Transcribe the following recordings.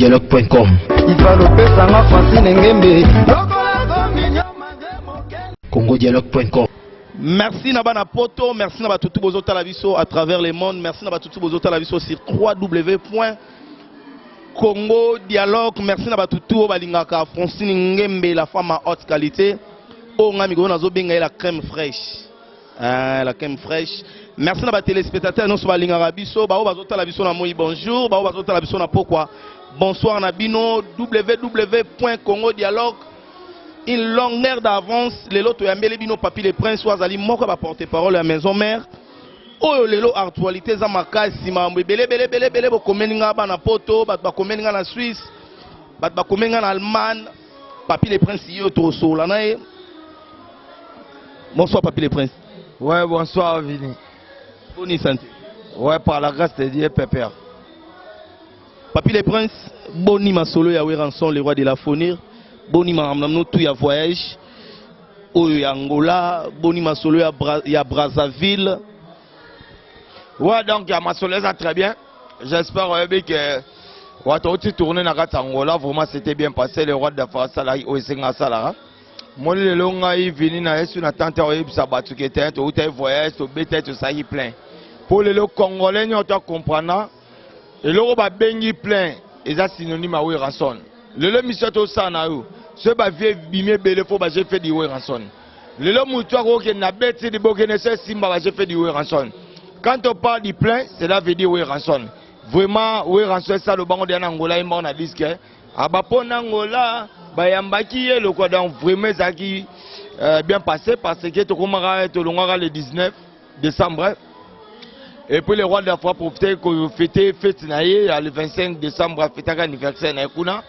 congodialogue.com. congodialogue.com. Merci Nabana Poto, merci Nabana Tutu Bozo Talaviso à travers le monde, merci Nabana Tutu Bozo Talaviso sur www.congodialogue, merci Nabana Tutu Balingaka Francine Ngembe, la femme à haute qualité. Oh Ngamigo Nazo Benga la crème fraîche. La crème fraîche. Merci Nabana téléspectateurs, nous sommes à Lingarabiso, Bao Bazo Talaviso na moi bonjour, Bao Bazo Talaviso na pourquoi. Bonsoir Nabino, www.congodialogue. Une longue heure d'avance, les lots yambele bino papi les princes Wazali moko ba porter parole à maison mère. Oh les lots actualité za makasi mambo bele bo komeninga ba na poto, ba komeninga na Suisse, ba komeninga na Allemagne. Papi les princes yo to sola na e. Bonsoir papi les princes. Ouais, bonsoir Vini. Bonne santé. Ouais, par la grâce de Dieu pépère. Papi les princes, boni masolo ya Ranson le roi de la faunir. Boni mamamno tout ya voyage au Angola, boni masolo ya Brazzaville. Ouais, donc ya masolo ça très bien. J'espère que tu tourner dans Angola, vraiment c'était bien passé. Le roi de la Fassala au Senga Salara. Moi le longa yi vini na esu na tante o yebisa batu ke tente ou te voyage to bete to ça y plein. Pour les Congolais on doit comprendre et le ba bengi plein et ça synonyme à Ranson. Le mission to sana yo. Ce ba vie bimé belé faut ba j'ai fait du Ranson. Le moutoir ko na beti di bokene se simba ba j'ai fait du Ranson. Quand on parle du plein, cela veut dire Ranson. Vraiment Ranson ça le bango de Angola il na disque. Abapo Angola ba yambaki le quoi donc vraiment ça qui bien passé parce que to komara to longara le 19 décembre. Et puis le roi de la foi profiter que fêter fête naie le 25 décembre fêter anniversaire na kuna.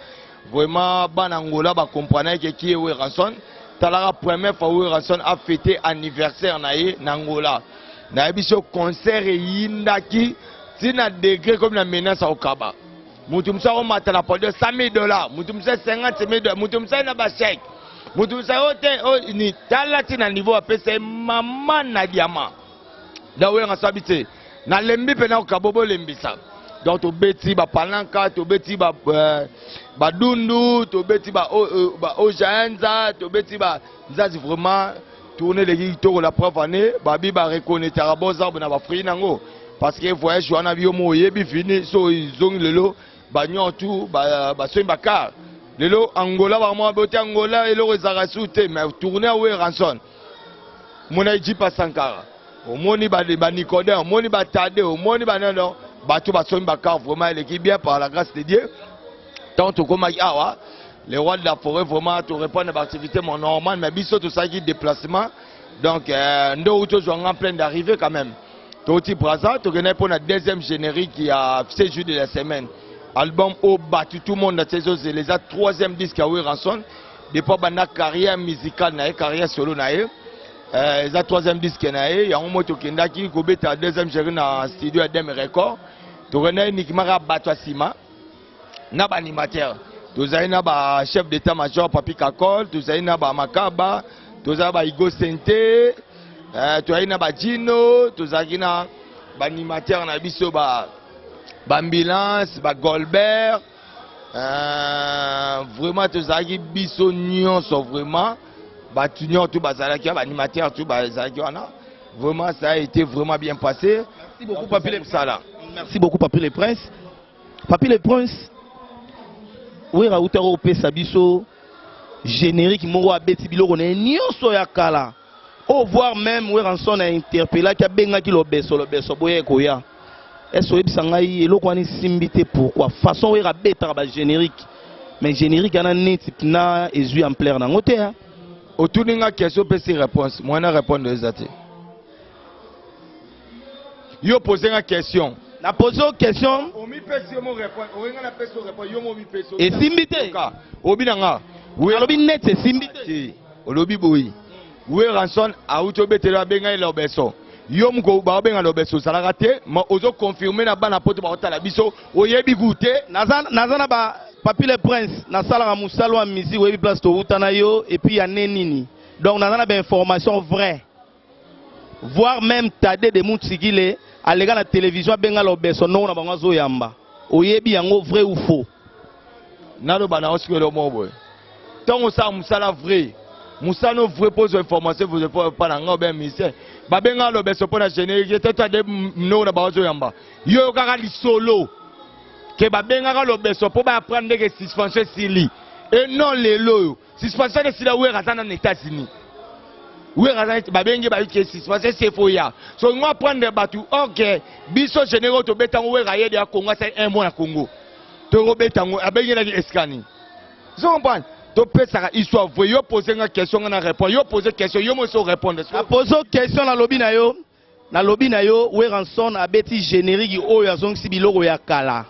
Vraiment, ban Angola ba comprendre que qui est Ranson. Talara première fois Ranson a fêté anniversaire na Angola. Na biso concert yindaki tina degré comme la menace au Kaba. Mutumsa o matala pour $100,000. Mutumsa $50,000. Mutumsa na ba chèque. Mutumsa o ni tala tina niveau a pesa maman na diamant. Da we ngasabite. Na lembi pena o kabobo lembisa. Donc to beti ba palanka, to beti ba dundu, to beti ba ojanza, to beti ba nzazi vraiment tourner les guitares la première année, babi ba reconnaître araboza na ba free nango parce que voyage wana bio mo yebi fini so izong lelo ba nyotu ba so mbaka lelo Angola ba mo bote Angola elo ezara soute mais tourner we Ranson mona iji pa Sankara omoni ba Nicodème omoni ba Tade omoni ba non bateau bateau mbaka vraiment l'équipe bien par la grâce de Dieu tant comme awa les rois de la forêt vraiment to répondre à l'activité mon normal mais biso tout ça qui déplacement donc ndo auto en plein d'arriver quand même Toti Brazza to connais pour la deuxième générique qui a ce jour de la semaine album au battu tout le monde dans ces c'est les troisième disque à Ranson depuis bana carrière musicale na carrière solo na les troisième disque na ya un moto kenda qui ko beta deuxième générique na studio Adem Record to connais Nikimara Batwasima na ba animateur tozali ba chef d'état-major Papi Kakol tozali ba Makaba tozali ba Igo Sente tozali ba Dino tozali ba animateur na biso ba ambulance ba Goldberg vraiment tozali biso nyonso vraiment ba tunyo tout bazalaki ba animateur tout bazalaki wana vraiment ça a été vraiment bien passé. Merci beaucoup Papi les Sala. Merci beaucoup Papi les Princes. Papi les Princes. Oui, Raoutero pesa biso générique moko abeti biloko na nyonso ya kala. Au voir même oui Ranson a interpellé ki abenga ki lobeso boye koya. Est-ce que bisangai eloko ani simbité pourquoi façon oui rabeta ba générique. Mais générique ana net na ezui en plaire na ngote ya. Otuninga question pesi réponse. Moi na répondre ezate. Yo poser une question. Na pose une question. Omi pesi mo répondre. Orenga na pesi répondre yo mo mi pesi. Et simbité. Obi nanga. Oui, alobi net c'est simbité. Olobi boyi. Oui Ranson a utobetela benga ile obeso. Yo mko ba benga lobeso ça l'a raté, mais ozo confirmer na bana poto ba otala biso oyebi goûter. Nazana ba Papi le Prince na sala musalo musique oyebi place to utana yo et puis ya nenini. Donc nazana ba information vraie. Voir même Tade de Moutsigile à la télévision benga lobeso non na bango zo yamba. Oyebi yango vrai ou faux. naloba na osikelo mobo tant ça musala vrai musala no vrai pose information vous pas na ngobe ministère babenga lo beso pona générique tata de no na bazo yamba yo kaka li solo ke babenga lo beso po ba prendre que suspension sili et non les lo suspension de sila we ratana na États-Unis we ratana babenga ba que suspension c'est foya so ngwa prendre batu OK biso généraux to betango we raye de Congo c'est un mois na Congo to betango abenga na escani vous comprenez to pesa histoire vrai yo poser une question on a répondre yo poser question yo mo so répondre a poser question na lobby na yo we ranson abeti générique oyo azongisi biloko ya kala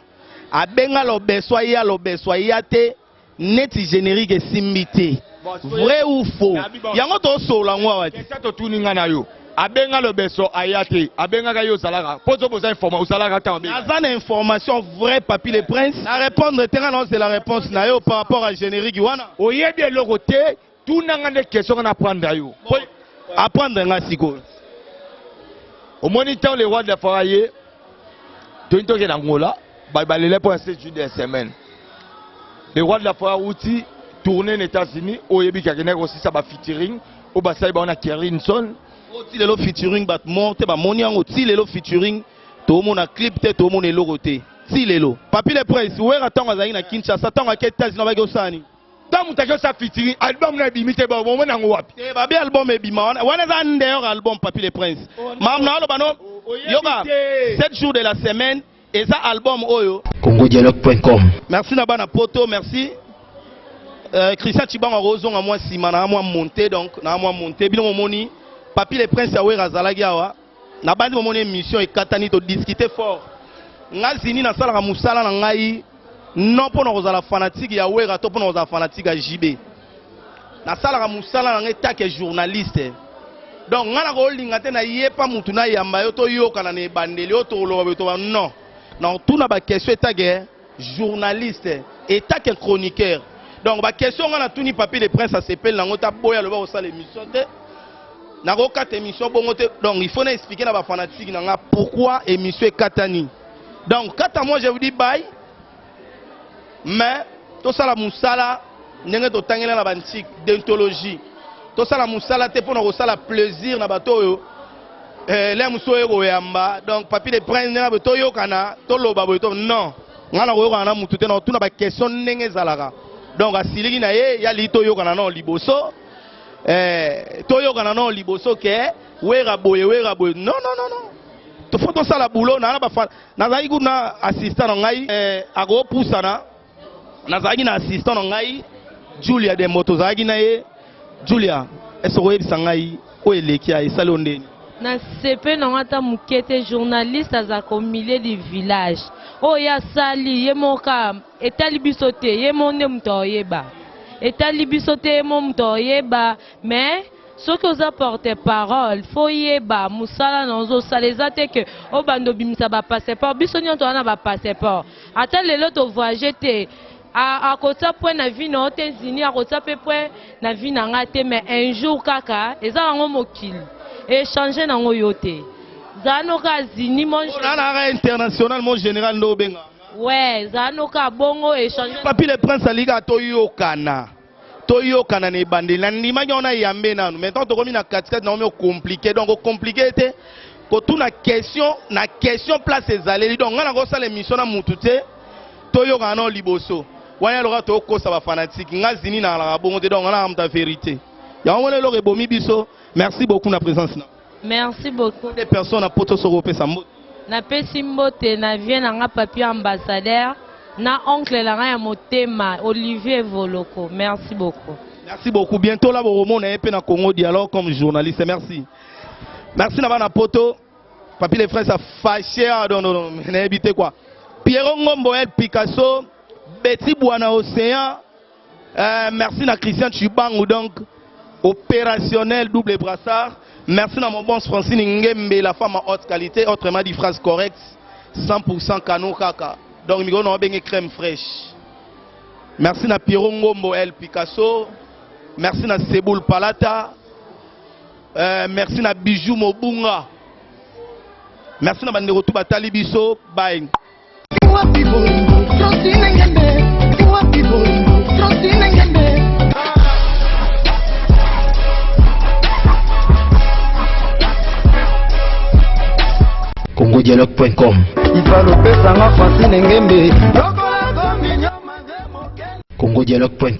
abenga lo beso ya te neti générique esimbité vrai ou faux yango to sola ngwa wati ça to tuninga na yo abenga lo beso ayate abenga ka yo salaka pozo poza information salaka ta abenga azana information vrai papi le prince na répondre terrain non c'est la réponse na yo par rapport à générique wana oyebi eloko te tunanga de question na prendre yo apprendre nga siko au moniteur le roi de la foyer to ke na ngola ba le pour 7 jours de semaine le roi de la foyer outi tourner aux États-Unis oyebi ka kena aussi ça ba featuring au ba sai ba on a Kerinson ti lelo featuring bat monte ba moni yango ti lelo featuring to mona clip te to mona eloko te ti lelo papi le prince we ratonga zali na Kinshasa tonga ke États-Unis ba ke osani ta mutaka sa featuring album na bimite ba mo na ngwapi te ba bi album e bima wana za ndeyo album papi le prince mam na lo bano yoga 7 jours de la semaine et ça album oyo congodialogue.com. merci na bana poto merci Christian Chibango rozonga moi sima na moi monter donc na moi monter bino moni papi le prince awe razalaki awa na bandi momoni émission ekatani to discuter fort nga zini na sala musala na ngai non pour nous la fanatique ya wera to pour nous la fanatique ya JB na sala musala na ngai take journaliste donc nga na ko linga te na yepa mutu na yamba yo to yoka na ne bandeli yo to lo to non non tout na ba question take journaliste et take chroniqueur donc ba question nga na tuni papi le prince a s'appelle na ngota boya lo ba o sala émission te na ko kat émission bongo te donc il faut na expliquer na ba fanatique na nga pourquoi émission katani donc kata moi je vous dis bye mais to sala musala ndenge to tangela na bantique d'anthologie to sala musala te pona ko sala plaisir na bato yo les muso yo yamba donc papi de prince na bato yo kana to loba boto non ngana ko kana mutu te na tuna ba question ndenge zalaka donc asiliki na ye ya lito yo kana no liboso toyo kana no liboso ke wera boye non to faut to sala boulot na ba na zai kuna assistant ngai ago pusana na zai na assistant ngai Julia de moto zai na ye Julia eso ko yebisa ngai o eleki ya esalo ndeni na sepe na ngata mukete journaliste azako milieu du village o ya sali ye moka etali bisote ye monde mtoyeba etali bisote mo mtoyeba mais ce que vous apportez parole faut yeba musala nonzo saleza te que o bando bimisa ba passeport bisoni on na ba passeport ata lelo to voyager te a kota point na vie na États-Unis a kota pe point na vie na ngate mais un jour kaka eza ngo mokili échanger na ngo yote zano ka zini mon na international mon général no benga ouais zano ka bongo échanger papi le prince aliga toyokana ne bande na ndima nyona yambe nanu maintenant to komi na katikati na omi compliqué donc compliqué te ko tuna question place ezaleli donc ngana ko sala émission na mutu te toyokana no liboso wanya loka to kosa ba fanatique ngazini na la bongo te donc ngana amta vérité ya omone lo rebomi biso merci beaucoup na présence na merci beaucoup des personnes à poto sorope sambo na pesi mbote na vie na nga papier ambassadeur na oncle la ya motema Olivier Voloko. Merci beaucoup. Merci beaucoup. Bientôt là, vous remontez na Congo Dialogue comme journaliste. Merci. Merci na poto. Papi les frères ça fâché non éviter quoi. Pierre Ngombo El Picasso, Betty Bouana Océan. Merci na Christian Chibangu donc opérationnel double brassard. Merci na mon bon Francine Ngembe la femme en haute qualité, autrement dit phrase correcte 100% canon kaka. Donc, nous avons une crème fraîche. Merci à Pierre Ngombo El Picasso. Merci à Seboul Palata. Merci à Bijou Mobunga. Merci à Banderotou Batali Bisso. Bye. Francine Ngembe. congodialogue.com Ifalopesanga Francine Ngembe. congodialogue.com